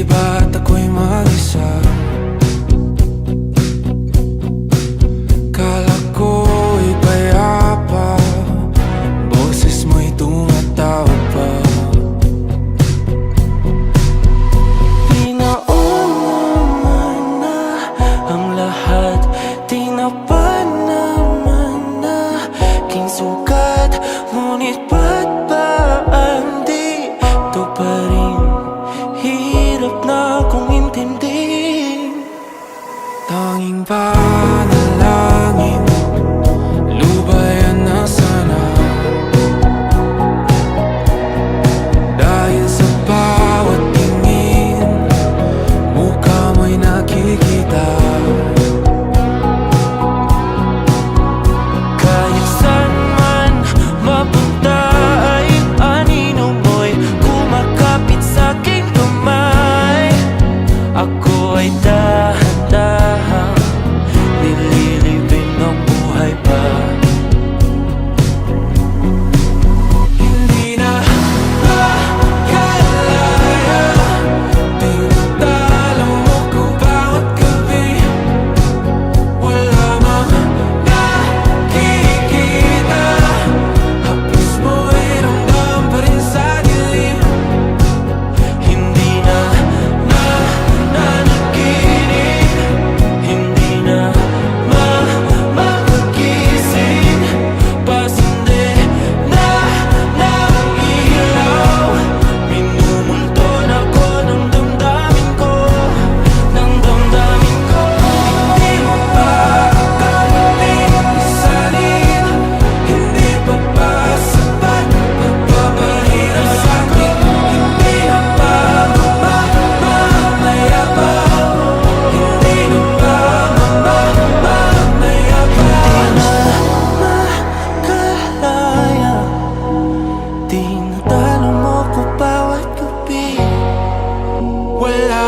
ba't ako'y mag-isa? Kala ko'y payapa, boses mo'y tumatawag pa. Di naman na ang lahat, di na pa naman na king sukat. Ngunit ba't ba di to pa rin? Hirap na akong intindihin. Tanging panalangin, lubayan na sana. Dahil sa bawat tingin, mukha mo'y nakikita. Kahit saan man mapunta ay anino mo'y kumakapit sa aking kamay. Ako ay dahan-dahang nililibing ng buhay pa. Hindi na makalaya, tinatalo mo ko bawat gabi. Wala mang nakikita, hapos mo'y ramdam pa rin sa dilim. Hindi na nananaginip, hindi na mapagising. Pasindi na ng ilaw, minumulton ako ng damdamin ko, ng damdamin ko. Hindi mo pa akalaing isalin, hindi pa ba sapat nagpapahirap sa'kin? Hindi na ba mamamayabang? Hindi na ba mamamayabang? Makalaya, tinatalo mo ko bawat gabi. Wala